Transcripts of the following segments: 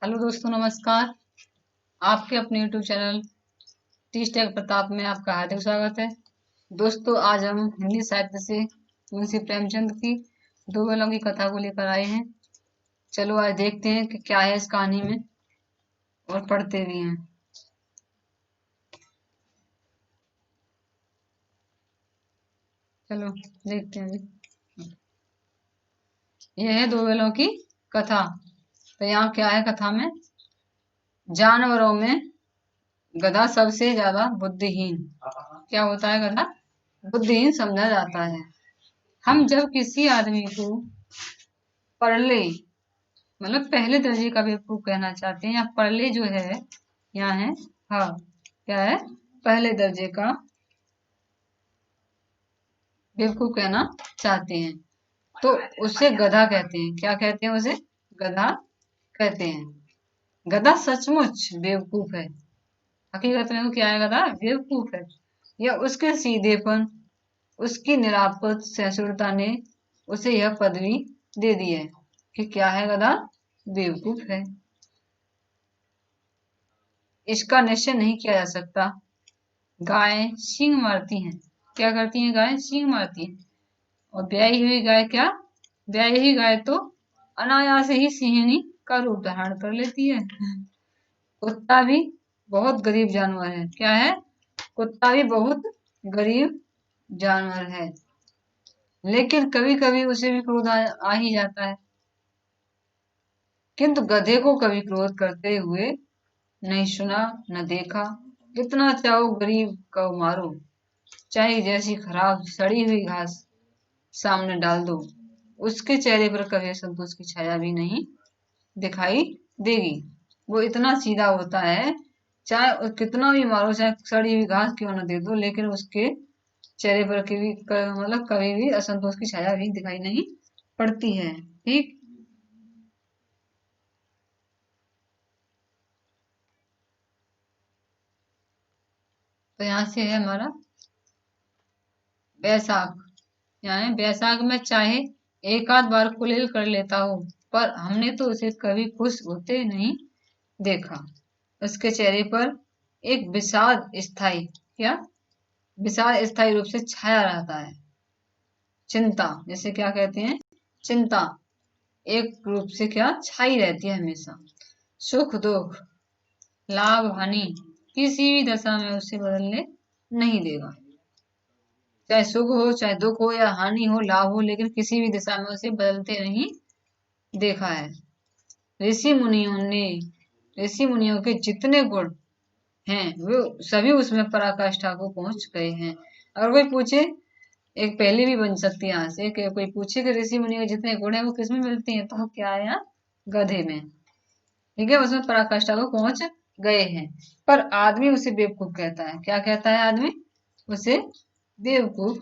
Hello दोस्तों, नमस्कार। आपके अपने YouTube channel T tech Pratap में आपका हार्दिक स्वागत है। दोस्तों, आज हम हिंदी साहित्य से मुंशी प्रेमचंद की दो बेलों की कथा को लेकर आए हैं। चलो आज देखते हैं कि क्या है इस कहानी में और पढ़ते भी हैं। चलो देखते हैं अभी। यह है दो बेलों की कथा। तो यहाँ क्या है कथा में? जानवरों में गधा सबसे ज्यादा बुद्धिहीन। क्या होता है गधा? बुद्धिहीन समझा जाता है। हम जब किसी आदमी को परले मतलब पहले दर्जे का बेवकूफ कहना चाहते हैं, या परले जो है यहाँ है, हाँ क्या है, पहले दर्जे का बेवकूफ कहना चाहते हैं तो उसे गधा कहते हैं। क्या कहते हैं उसे? गधा कहते हैं। गधा सचमुच बेवकूफ है। हकीकत में वो क्या है? गधा बेवकूफ है। या उसके सीधेपन, उसकी निरापद सहिष्णुता ने उसे यह पदवी दे दी है कि क्या है? गधा बेवकूफ है। इसका निश्चय नहीं किया जा सकता। गाय सींग मारती हैं। क्या करती हैं? गाय सींग मारती हैं। और ब्याई हुई गाय क्या? ब्याई हुई गाय तो अनायास ही सिंहनी का रूप धारण कर लेती है। कुत्ता भी बहुत गरीब जानवर है। क्या है? कुत्ता भी बहुत गरीब जानवर है, लेकिन कभी कभी उसे भी क्रोध आ ही जाता है। किंतु गधे को कभी क्रोध करते हुए नहीं सुना, न देखा। जितना चाहो गरीब को मारो, चाहे जैसी खराब सड़ी हुई घास सामने डाल दो, उसके चेहरे पर कभी संतोष की छाया भी नहीं दिखाई देगी। वो इतना सीधा होता है, चाहे कितना भी मारो, चाहे सड़ी हुई घास क्यों न दे दो, लेकिन उसके चेहरे पर मतलब कभी भी असंतोष की छाया भी दिखाई नहीं पड़ती है। ठीक। तो यहाँ से है हमारा बैसाख। यहाँ है बैसाख में चाहे एक आध बार कुलेल कर लेता हो, पर हमने तो उसे कभी खुश होते नहीं देखा। उसके चेहरे पर एक विषाद स्थायी, क्या विषाद स्थायी रूप से छाया रहता है। चिंता, जैसे क्या कहते हैं? चिंता एक रूप से क्या छाई रहती है हमेशा। सुख दुख, लाभ हानि किसी भी दशा में उसे बदलने नहीं देगा। चाहे सुख हो, चाहे दुख हो, या हानि हो, लाभ हो, लेकिन किसी भी दिशा में उसे बदलते नहीं देखा है। ऋषि मुनियों ने ऋषि मुनियों के जितने गुण हैं वो सभी उसमें पराकाष्ठा को पहुंच गए हैं। अगर कोई पूछे, एक पहली भी बन सकती है यहाँ से कि कोई पूछे कि ऋषि मुनियों के जितने गुण हैं वो किसमें मिलते हैं, तो क्या है? यहाँ गधे में। ठीक है, उसमें पराकाष्ठा को पहुंच गए हैं। पर आदमी उसे बेवकूफ कहता है। क्या कहता है? आदमी उसे बेवकूफ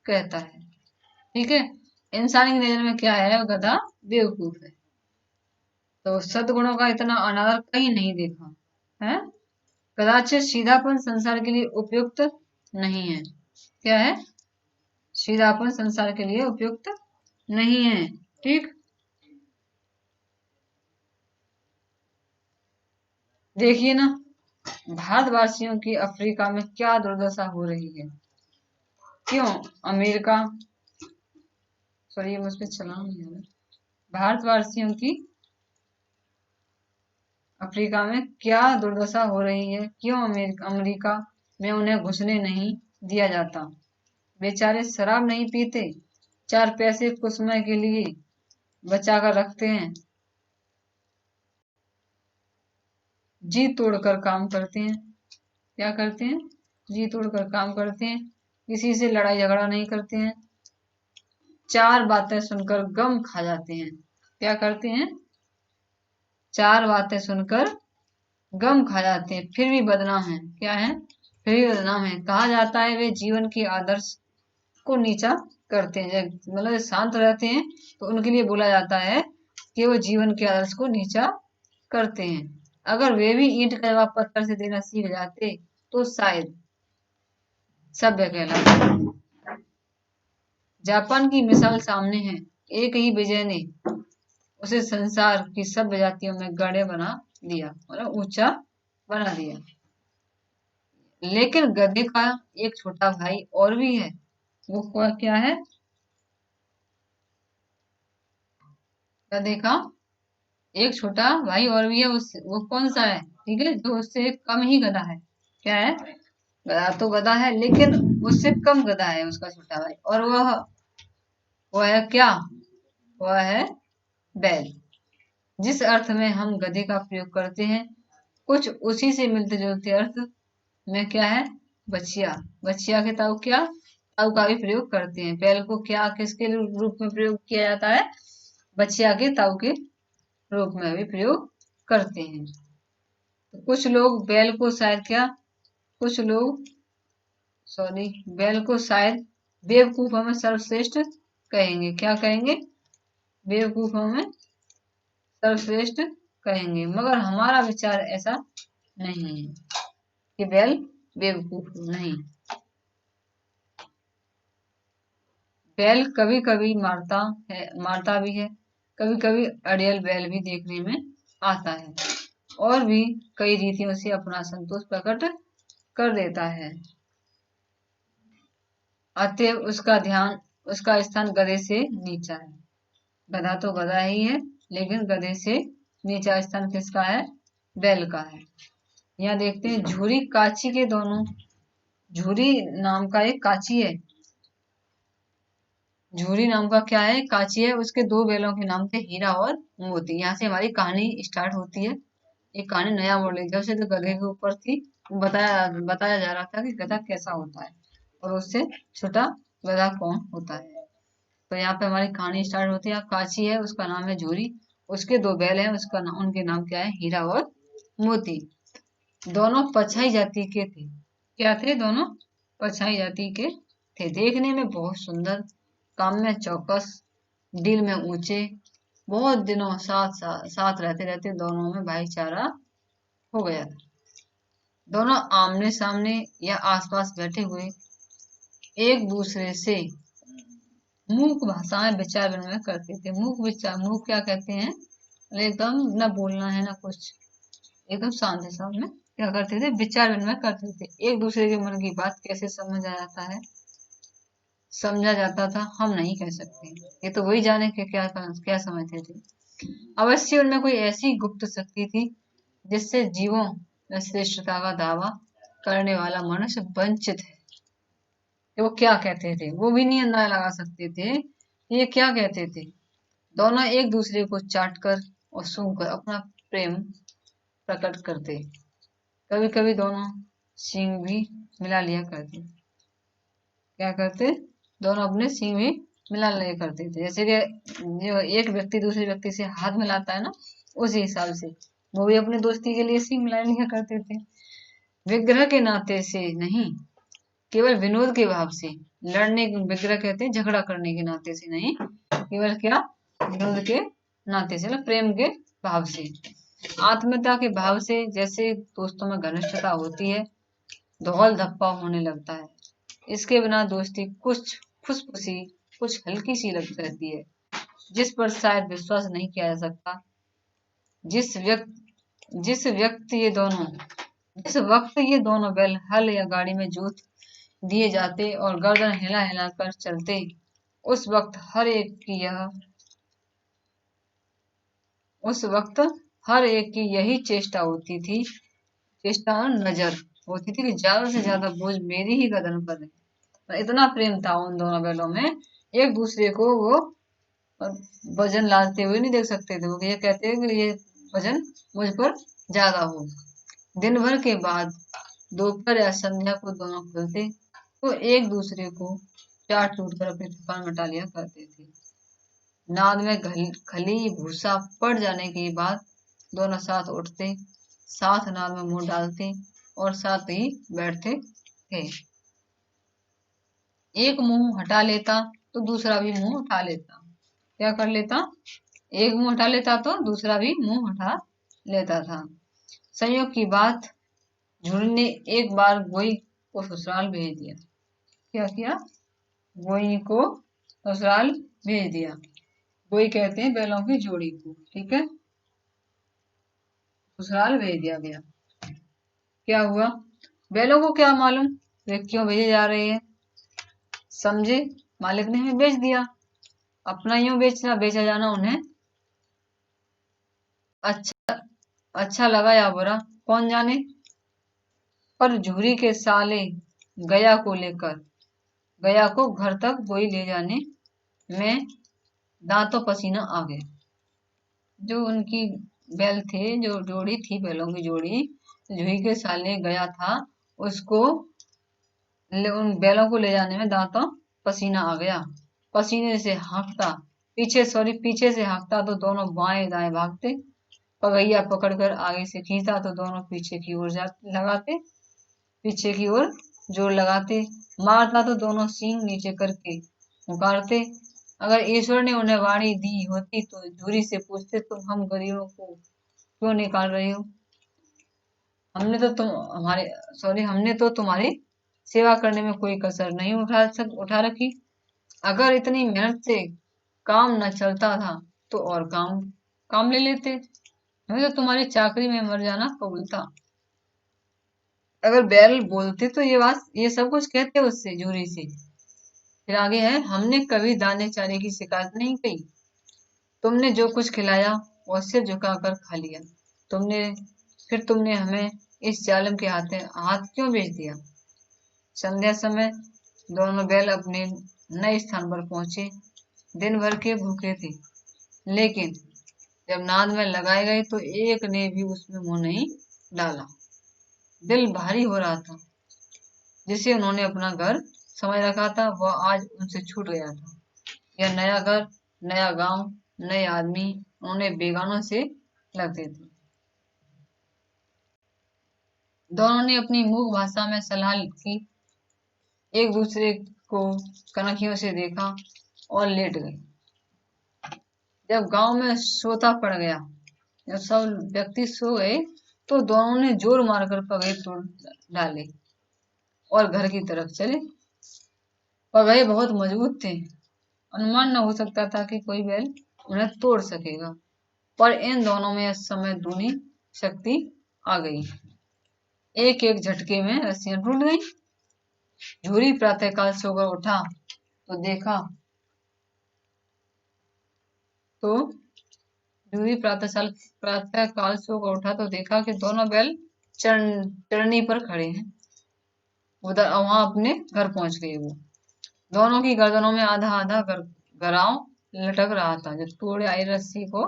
कहता है। ठीक है, इंसान की नजर में क्या है? गधा बेवकूफ है। तो सद्गुणों का इतना अनादर कहीं नहीं देखा है। कदाचित सीधापन संसार के लिए उपयुक्त नहीं है। क्या है? सीधापन संसार के लिए उपयुक्त नहीं है। ठीक। देखिए ना, भारतवासियों की अफ्रीका में क्या दुर्दशा हो रही है। क्यों? अमेरिका, सॉरी मुझ पर चलान नहीं आ रहा। भारतवासियों की अफ्रीका में क्या दुर्दशा हो रही है। क्यों अमेरिका में उन्हें घुसने नहीं दिया जाता? बेचारे शराब नहीं पीते, चार पैसे कुछ समय के लिए बचा कर रखते हैं, जी तोड़कर काम करते हैं। क्या करते हैं? जी तोड़कर काम करते हैं। किसी से लड़ाई झगड़ा नहीं करते हैं। चार बातें सुनकर गम खा जाते हैं। क्या करते हैं? चार बातें सुनकर गम खा जाते हैं, फिर भी बदनाम है। क्या है? फिर भी बदनाम है। कहा जाता है वे जीवन के आदर्श को नीचा करते हैं। मतलब शांत रहते हैं तो उनके लिए बोला जाता है कि वो जीवन के आदर्श को नीचा करते हैं। अगर वे भी ईंट का जवाब पत्थर से देना सीख जाते तो शायद सभ्य कहलाते। जापान की मिसाल सामने है। एक ही विजय ने उसे संसार की सब जातियों में गड़े बना दिया, मतलब ऊंचा बना दिया। लेकिन गधे का एक छोटा भाई और भी है। वो क्या है? गधे का एक छोटा भाई और भी है। वो कौन सा है? ठीक है, जो उससे कम ही गधा है। क्या है? गधा तो गधा है, लेकिन उससे कम गधा है उसका छोटा भाई। और वह है क्या? वह है बैल। जिस अर्थ में हम गधे का प्रयोग करते हैं, कुछ उसी से मिलते जुलते अर्थ में क्या है? बछिया। बछिया के ताऊ क्या? ताऊ का भी प्रयोग करते हैं। बैल को क्या, किसके रूप में प्रयोग किया जाता है? बछिया के ताऊ के रूप में भी प्रयोग करते हैं। तो कुछ लोग बैल को शायद क्या, कुछ लोग सॉरी बैल को शायद बेवकूफों में सर्वश्रेष्ठ कहेंगे। क्या कहेंगे? बेवकूफों में सर्वश्रेष्ठ कहेंगे। मगर हमारा विचार ऐसा नहीं है कि बैल बेवकूफ नहीं। बैल कभी कभी मारता भी है। कभी कभी अड़ियल बैल भी देखने में आता है, और भी कई रीतियों से अपना संतोष प्रकट कर देता है। अतएव उसका स्थान गधे से नीचा है। गधा तो गधा ही है, लेकिन गधे से नीचा स्थान किसका है? बैल का है। यहाँ देखते हैं झूरी काची के दोनों। झूरी नाम का एक काची है। झूरी नाम का क्या है? काची है। उसके दो बैलों के नाम थे हीरा और मोती। यहाँ से हमारी कहानी स्टार्ट होती है। एक कहानी नया बोल रही, जब से तो गधे के ऊपर थी, बताया जा रहा था कि गधा कैसा होता है और उससे छोटा गधा कौन होता है। तो यहाँ पे हमारी कहानी स्टार्ट होती है। काची है, उसका नाम है झूरी। उसके दो बैल हैं, उनके नाम क्या है? हीरा और मोती। दोनों पछाई जाति के थे। क्या थे? दोनों पछाई जाति के थे। देखने में बहुत सुंदर, काम में चौकस, दिल में ऊंचे। बहुत दिनों साथ रहते रहते दोनों में भाईचारा हो गया था। दोनों आमने सामने या आसपास बैठे हुए एक दूसरे से मूक भाषाएं विचार विनिमय करते थे। मूक क्या कहते हैं? एकदम न बोलना है ना कुछ, एकदम शांत है सामने। क्या करते थे? विचार विनिमय करते थे। एक दूसरे के मन की बात कैसे समझा जाता था, हम नहीं कह सकते। ये तो वही जाने के क्या समझते थे। अवश्य उनमें कोई ऐसी गुप्त शक्ति थी जिससे जीवों में श्रेष्ठता का दावा करने वाला मनुष्य वंचित है। कि वो क्या कहते थे वो भी नहीं अंदाजा लगा सकते थे कि ये क्या कहते थे। दोनों एक दूसरे को चाट कर और सूंघ कर अपना प्रेम प्रकट करते। कभी कभी दोनों सींग भी मिला लिया करते। क्या करते? दोनों अपने सींग भी मिला लिया करते थे। जैसे कि जो एक व्यक्ति दूसरे व्यक्ति से हाथ मिलाता है ना, उसी हिसाब से वो भी अपने दोस्ती के लिए सींग मिला लिया करते थे। विग्रह के नाते से नहीं, केवल विनोद के भाव से। विग्रह कहते हैं झगड़ा करने के नाते से नहीं, केवल क्या? विनोद के नाते से, मतलब प्रेम के भाव से, आत्मीयता के भाव से। जैसे दोस्तों में घनिष्ठता होती है, धौल धप्पा होने लगता है। इसके बिना दोस्ती कुछ फुसफुसी, कुछ हल्की सी लगती रहती है, जिस पर शायद विश्वास नहीं किया जा सकता। जिस व्यक्ति ये दोनों जिस वक्त ये दोनों बैल हल या गाड़ी में जोत दिए जाते और गर्दन हिला हिला कर चलते, उस वक्त हर एक की यही चेष्टा होती थी, चेष्टा और नजर होती थी कि ज्यादा से ज्यादा बोझ मेरी ही गर्दन पर है। तो इतना प्रेम था उन दोनों बैलों में, एक दूसरे को वो वजन लादते हुए नहीं देख सकते थे। वो ये कहते हैं कि ये वजन मुझ पर ज्यादा हो। दिन भर के बाद दोपहर या संध्या को दोनों खुलते तो एक दूसरे को चाट चूट कर अपनी थकान मिटा लिया करते थे। नाद में खली भूसा पड़ जाने के बाद दोनों साथ उठते, साथ नाद में मुंह डालते और साथ ही बैठते थे। एक मुंह हटा लेता तो दूसरा भी मुंह उठा लेता। क्या कर लेता? एक मुंह हटा लेता तो दूसरा भी मुंह उठा लेता था। संयोग की बात, झूरी ने एक बार गोई को ससुराल भेज दिया। क्या किया? गोई को ससुराल भेज दिया। वही कहते हैं बैलों की जोड़ी को। ठीक है, ससुराल भेज दिया गया। क्या हुआ, बैलों को क्या मालूम वे क्यों भेजे जा रहे हैं, समझे, मालिक ने हमें बेच दिया। अपना यूं बेचा जाना उन्हें अच्छा अच्छा लगा या बुरा, कौन जाने। पर झूरी के साले गया को लेकर, गया को घर तक बोई ले जाने में दांतों पसीना आ गया। जो उनकी बैल थे, जो जोड़ी थी बैलों की जोड़ी, झूरी के साले गया था, उसको उन बैलों को ले जाने में दांतों पसीना आ गया। पसीने से हाँकता, पीछे से हाँकता तो दोनों बाएं दाएं भागते, पगैया पकड़कर आगे से खींचता तो दोनों पीछे की ओर लगाते, पीछे की ओर जोर लगाते, मारता तो दोनों सींग नीचे करके पुकारते। अगर ईश्वर ने उन्हें वाणी दी होती तो झूरी से पूछते, तुम हम गरीबों को क्यों निकाल रही हो, हमने तो तुम हमारे हमने तो तुम्हारी सेवा करने में कोई कसर नहीं उठा रखी। अगर इतनी मेहनत से काम न चलता था तो और काम काम ले लेते, हमें तो तुम्हारी चाकरी में मर जाना कबूल था। अगर बैल बोलते तो ये सब कुछ कहते उससे, झूरी से। फिर आगे है, हमने कभी दाने चारे की शिकायत नहीं की, तुमने जो कुछ खिलाया वो सिर झुकाकर खा लिया। तुमने तुमने हमें इस जालिम के हाथ क्यों बेच दिया। संध्या समय दोनों बैल अपने नए स्थान पर पहुंचे। दिन भर के भूखे थे, लेकिन जब नाद में लगाए गए तो एक ने भी उसमें मुंह नहीं डाला। दिल भारी हो रहा था, जिसे उन्होंने अपना घर समझ रखा था वह आज उनसे छूट गया था। यह नया घर, नया गांव, नए आदमी उन्हें बेगानों से लगते थे। दोनों ने अपनी मूक भाषा में सलाह की, एक दूसरे को कनखियों से देखा और लेट गए। जब गांव में सोता पड़ गया, जब सब व्यक्ति सो गए, तो दोनों ने जोर मारकर पगहे तोड़ डाले और घर की तरफ चले। पगहे बहुत मजबूत थे, अनुमान न हो सकता था कि कोई बैल उन्हें तोड़ सकेगा, पर इन दोनों में इस समय दूनी शक्ति आ गई। एक एक झटके में रस्सियां टूट गईं। झूरी प्रातःकाल सोकर उठा तो देखा तो झूरी प्रातःकाल सोकर उठा तो देखा कि दोनों बैल चरनी पर खड़े हैं। उधर वहां अपने घर पहुंच गए। वो दोनों की गर्दनों में आधा आधा गराव लटक रहा था। जो तोड़े आई रस्सी को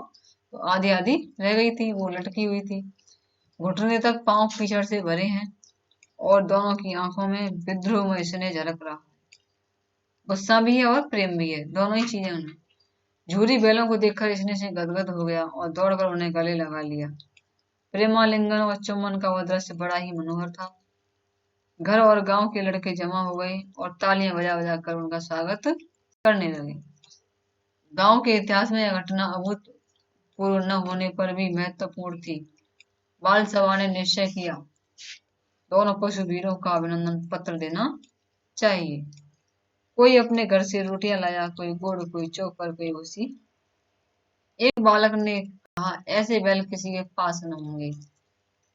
तो आधी आधी रह गई थी, वो लटकी हुई थी। घुटने तक पांव कीचड़ से भरे हैं और दोनों की आंखों में विद्रोह स्नेह झलक रहा। गुस्सा भी है और प्रेम भी है, दोनों ही चीजें उन्हें। झूरी बैलों को देखकर स्नेह से गदगद हो गया और दौड़कर उन्हें गले लगा लिया। प्रेमालिंगन और चुम्बन का वह दृश्य बड़ा ही मनोहर था। घर और गांव के लड़के जमा हो गए और तालियां बजा बजा कर उनका स्वागत करने लगे। गांव के इतिहास में यह घटना अभूतपूर्व न होने पर भी महत्वपूर्ण थी। बाल सभा ने निश्चय किया, दोनों पशु वीरों का अभिनंदन पत्र देना चाहिए। कोई अपने घर से रोटियां लाया, कोई गुड़, कोई चोकर, कोई भूसी। एक बालक ने कहा, ऐसे बैल किसी के पास न होंगे।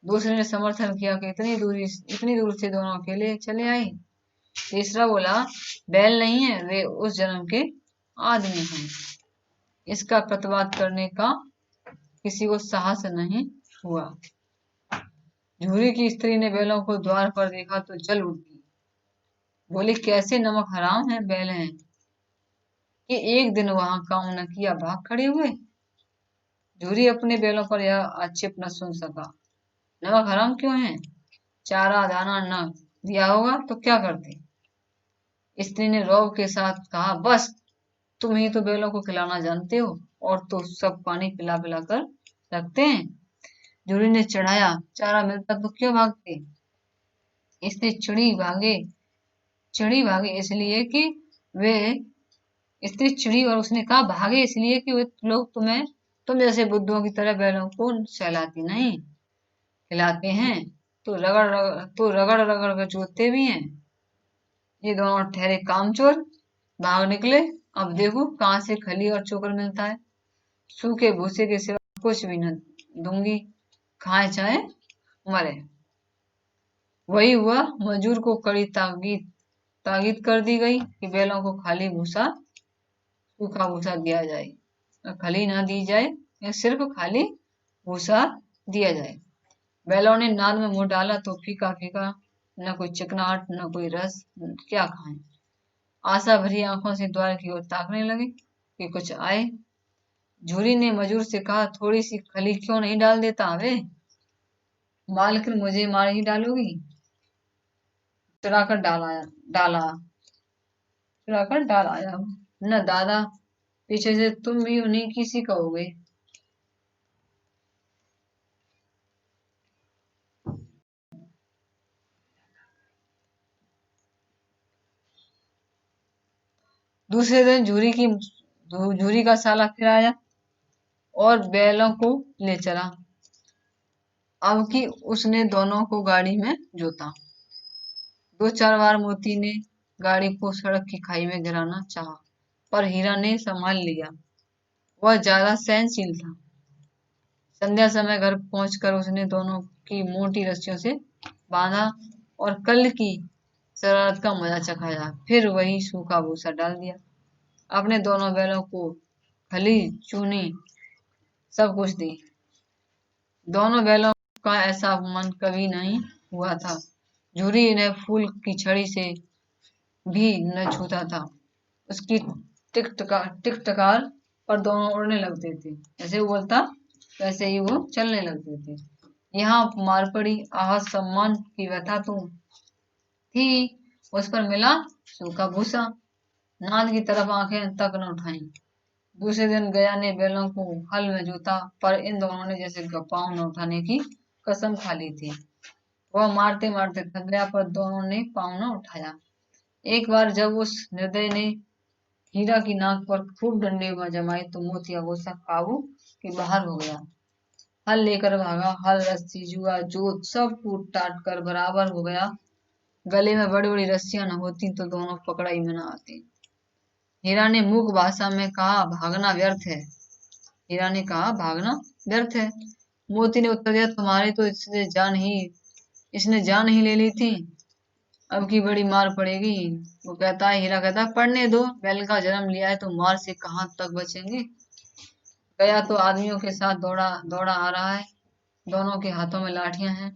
दूसरे ने समर्थन किया कि इतनी दूर से दोनों अकेले चले आए। तीसरा बोला, बैल नहीं है, वे उस जन्म के आदमी हैं। इसका प्रतिवाद करने का किसी को साहस नहीं हुआ। झूरी की स्त्री ने बैलों को द्वार पर देखा तो जल उठी। बोली, कैसे नमक हराम है बैल हैं कि एक दिन वहां काम न किया भाग खड़े हुए। झूरी अपने बैलों पर यह आक्षेप न सुन सका। नमक हराम क्यों है, चारा दाना न दिया होगा तो क्या करते। स्त्री ने रौब के साथ कहा, बस तुम ही तो बैलों को खिलाना जानते हो और तो सब पानी पिला पिला कर रखते हैं। झूरी ने चढ़ाया, चारा मिलता तो क्यों भागते। स्त्री चिड़ी भागे इसलिए कि वे स्त्री चिड़ी और उसने कहा, भागे इसलिए कि वे लोग तुम जैसे बुद्धों की तरह बैलों को सहलाती नहीं, खिलाते हैं तो रगड़ रगड़ कर जोतते भी हैं। ये दोनों ठहरे कामचोर, भाग निकले अब देखो कहाँ से खली और चोकर मिलता है। सूखे भूसे के सिवा कुछ भी न दूंगी, खाए चाहे मरे। वही हुआ, मजूर को कड़ी ताकीद कर दी गई कि बैलों को खाली भूसा, सूखा भूसा दिया जाए, खली ना दी जाए, या सिर्फ खाली भूसा दिया जाए। बैलों ने नाद में मुंह डाला तो फीका फीका, न कोई चिकनाहट न कोई रस, क्या खाएं। आशा भरी आंखों से द्वार की ओर ताकने लगे कि कुछ आए। झूरी ने मजूर से कहा, थोड़ी सी खली क्यों नहीं डाल देता हवे? मालकिन मुझे मार ही डालोगी? चुराकर डाला चुराकर डाल आया हूं। न दादा, पीछे से तुम भी उन्हीं की सी कहोगे। दूसरे दिन झूरी का साला फिर आया और बैलों को ले चला। अब की उसने दोनों को गाड़ी में जोता। दो चार बार मोती ने गाड़ी को सड़क की खाई में गिराना चाहा, पर हीरा ने संभाल लिया। वह ज्यादा सहनशील था। संध्या समय घर पहुंचकर उसने दोनों की मोटी रस्सियों से बांधा और कल की शरारत का मजा चखाया। फिर वही सूखा भूसा डाल दिया। अपने दोनों बैलों को खली, चूनी, सब कुछ दी। दोनों बैलों का ऐसा अपमान कभी नहीं हुआ था। झूरी इन्हें फूल की छड़ी से भी न छूता था। उसकी टिक टकार पर दोनों उड़ने लगते थे। जैसे वो बोलता वैसे ही वो चलने लगते थे। यहाँ मार पड़ी, आह सम्मान की व्यथा तो थी, उस पर मिला सूखा भूसा। नाद की तरफ आंखें तक न उठाई। दूसरे दिन गया ने बैलों को हल में जोता, पर इन दोनों ने जैसे पाँव न उठाने की कसम खा ली थी। वह मारते मारते थक गया, पर दोनों ने पाँव न उठाया। एक बार जब उस निर्दय ने हीरा की नाक पर खूब डंडे जमाए तो मोतिया गुस्सा काबू के बाहर हो गया। हल लेकर भागा। हल, रस्सी, जुआ, जोत सब टूट टाट कर बराबर हो गया। गले में बड़ी बड़ी रस्सियां न होती तो दोनों पकड़ाई में न आते। हीरा ने मूक भाषा में कहा, भागना व्यर्थ है। हीरा ने कहा, भागना व्यर्थ है। मोती ने उत्तर दिया, तुम्हारी तो इसने जान ही ले ली थी। अब की बड़ी मार पड़ेगी। वो कहता है, हीरा कहता है, पढ़ने दो, बैल का जन्म लिया है तो मार से कहाँ तक बचेंगे। गया तो आदमियों के साथ दौड़ा दौड़ा आ रहा है। दोनों के हाथों में लाठियां हैं।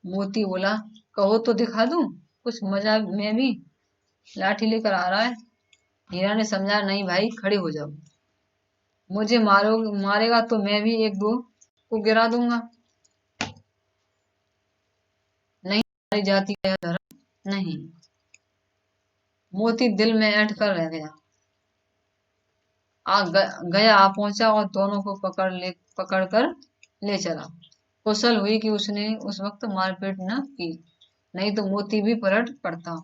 मोती बोला, कहो तो दिखा दूं कुछ मजा में भी। लाठी लेकर आ रहा है। हीरा ने समझा, नहीं भाई, खड़े हो जाओ। मुझे मारेगा तो मैं भी एक दो को गिरा दूंगा। नहीं, हमारी जाति का यह धर्म नहीं। मोती दिल में ऐंठ कर रह गया। गया आ पहुंचा और दोनों को पकड़ कर ले चला। कुशल हुई कि उसने उस वक्त मारपीट न की, नहीं तो मोती भी पलट पड़ता।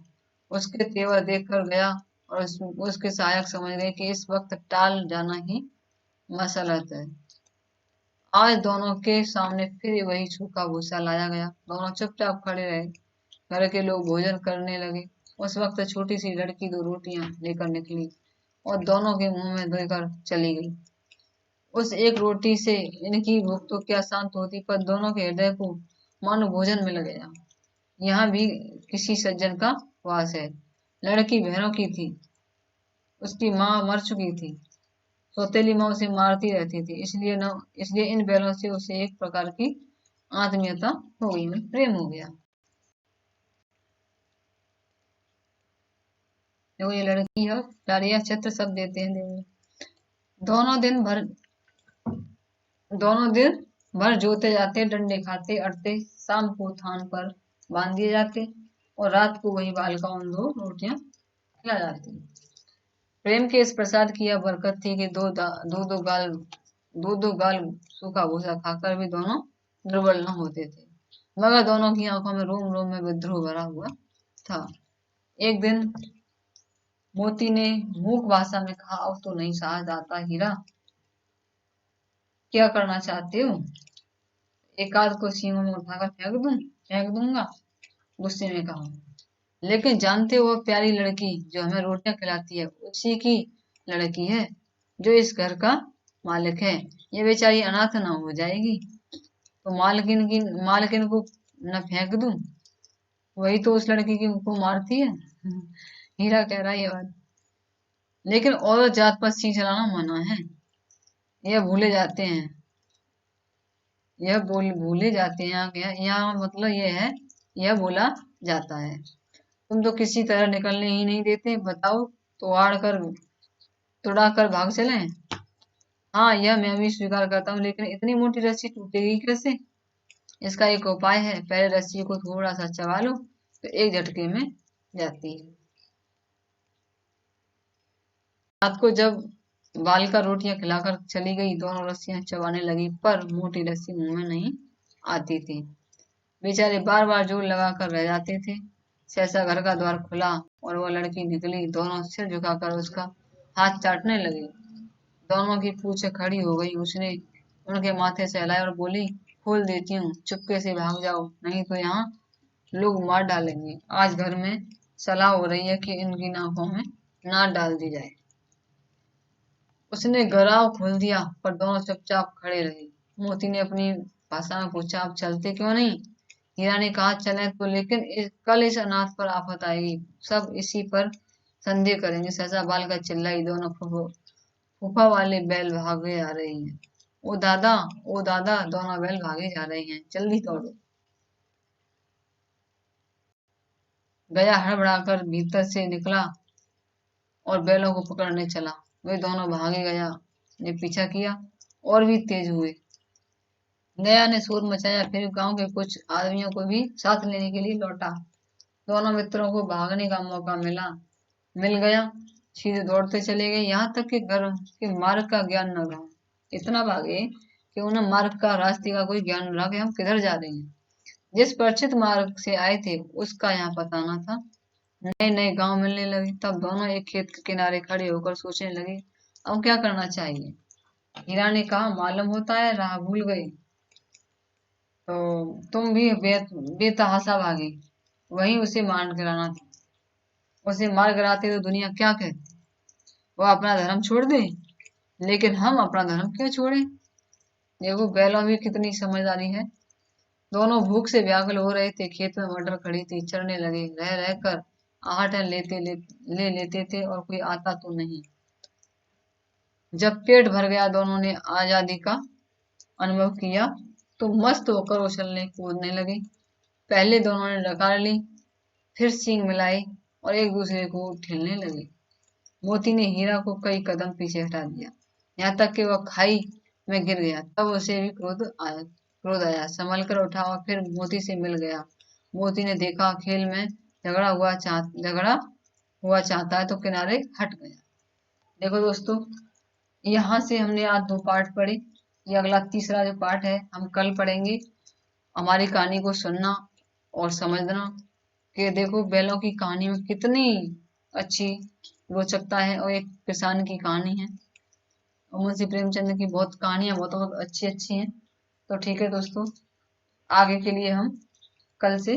उसके तेवर देखकर गया और उसके सहायक समझ गए कि इस वक्त टाल जाना ही मसलहत है। आज दोनों के सामने फिर वही सूखा भूसा लाया गया। दोनों चुपचाप खड़े रहे। घर के लोग भोजन करने लगे। उस वक्त छोटी सी लड़की दो रोटियां लेकर निकली और दोनों के मुंह में देकर चली गई। उस एक रोटी से इनकी भूख तो क्या शांत होती, पर दोनों के हृदय को मानो भोजन मिल गया। यहाँ भी किसी सज्जन का वास है। लड़की बहनों की थी। उसकी माँ मर चुकी थी। सौतेली माँ उसे मारती रहती थी, इसलिए इन बैलों से उसे एक प्रकार की आत्मीयता हो गई, प्रेम हो गया। देखो ये लड़की है, डारिया चित्र सब देते हैं देखो। दोनों दिन भर दोनों दिन भर जोते जाते, डंडे खाते अड़ते, शाम को थान पर बांध दिए जाते और रात को वही बालिका उन दो रोटियां खिला जाती। प्रेम के इस प्रसाद की यह बरकत थी कि दो गाल सूखा भूसा खाकर भी दोनों दुर्बल न होते थे, मगर दोनों की आंखों में रोम रोम में विद्रोह भरा हुआ था। एक दिन मोती ने मूक भाषा में कहा, अब तो नहीं सहा जाता हीरा, क्या करना चाहते हो? एक आध को सींगों में उठाकर फेंक दूंगा, गुस्से में कहा। लेकिन जानते हो, वो प्यारी लड़की जो हमें रोटियां खिलाती है, उसी की लड़की है जो इस घर का मालिक है, ये बेचारी अनाथ ना हो जाएगी। तो मालकिन को न फेंक दूं, वही तो उस लड़की को मारती है। हीरा कह रहा है ये बात, लेकिन औरत जात पर सिंह चलाना मना है। यह भूले जाते हैं, भूले जाते हैं। यहाँ मतलब ये है, यह बोला जाता है, तुम तो किसी तरह निकलने ही नहीं देते, बताओ तो आड़ कर तुड़ा कर भाग चले। हाँ, यह मैं भी स्वीकार करता हूँ, लेकिन इतनी मोटी रस्सी टूटेगी कैसे? इसका एक उपाय है, पहले रस्सी को थोड़ा सा चबा लो तो एक झटके में जाती है। रात को जब बालिका रोटियां खिलाकर चली गई, दोनों रस्सियां चबाने लगी, पर मोटी रस्सी मुंह में नहीं आती थी। बेचारे बार बार जोर लगाकर रह जाते थे। सहसा घर का द्वार खुला और वह लड़की निकली। दोनों सिर झुकाकर उसका हाथ चाटने लगे। दोनों की पूछें खड़ी हो गई। उसने उनके माथे से हिलाया और बोली, खोल देती हूँ, चुपके से भाग जाओ, नहीं तो यहाँ लोग मार डालेंगे। आज घर में सलाह हो रही है कि इनकी नाकों में नाक डाल दी जाए। उसने घराव खोल दिया, पर दोनों चुपचाप खड़े रहे। मोती ने अपनी भाषा में पूछा, आप चलते क्यों नहीं? हीरा ने कहा, चलें तो, लेकिन कल इस अनाथ पर आफत आएगी, सब इसी पर संदेह करेंगे। सहसा बाल का चिल्लाई, दोनों फूफा वाले बैल भागे आ रहे हैं। ओ दादा, ओ दादा, दोनों बैल भागे जा रहे हैं, जल्दी दौड़ो। गया हड़बड़ाकर भीतर से निकला और बैलों को पकड़ने चला। वे दोनों भागे। गया ने पीछा किया और भी तेज हुए। गया ने शोर मचाया, फिर गांव के कुछ आदमियों को भी साथ लेने के लिए लौटा। दोनों मित्रों को भागने का मौका मिल गया। सीधे दौड़ते चले गए, यहाँ तक कि घर के मार्ग का ज्ञान न रहा। इतना भागे कि उन्हें मार्ग का, रास्ते का कोई ज्ञान न रहा कि हम किधर जा रहे हैं। जिस परिचित मार्ग से आए थे उसका यहाँ पता न था। नए नए गांव मिलने लगे। तब दोनों एक खेत के किनारे खड़े होकर सोचने लगे, अब क्या करना चाहिए। हीरा ने कहा, मालूम होता है राह भूल गए, तो तुम भी बेतहासा भागे, वहीं उसे मार गिराना था। उसे मार गिराते तो दुनिया क्या कहती, वो अपना धर्म छोड़ दे। लेकिन हम अपना धर्म क्यों छोड़े? देखो बैलों में कितनी समझदारी है। दोनों भूख से व्याकुल हो रहे थे। खेत में मटर खड़ी थी, चरने लगे। रह रह कर आहट ले लेते थे और कोई आता तो नहीं। जब पेट भर गया, दोनों ने आजादी का अनुभव किया तो मस्त होकर उछलने कूदने लगे। पहले दोनों ने डकार ली, फिर सींग मिलाई और एक दूसरे को ठेलने लगे। मोती ने हीरा को कई कदम पीछे हटा दिया, यहाँ तक कि वह खाई में गिर गया। तब उसे भी क्रोध आया, संभल कर उठा और फिर मोती से मिल गया। मोती ने देखा खेल में झगड़ा हुआ चाहता है तो किनारे हट गया। देखो दोस्तों, यहाँ से हमने आज 2 पार्ट पढ़े। ये अगला तीसरा जो पार्ट है हम कल पढ़ेंगे। हमारी कहानी को सुनना और समझना कि देखो बैलों की कहानी में कितनी अच्छी रोचकता है और एक किसान की कहानी है। और मुंशी प्रेमचंद की बहुत कहानियां बहुत बहुत अच्छी अच्छी हैं। तो ठीक है दोस्तों, आगे के लिए हम कल से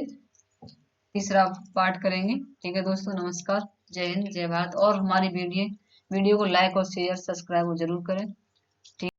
तीसरा पार्ट करेंगे। ठीक है दोस्तों, नमस्कार, जय हिंद, जय भारत। और हमारी वीडियो को लाइक और शेयर सब्सक्राइब जरूर करें। ठीक।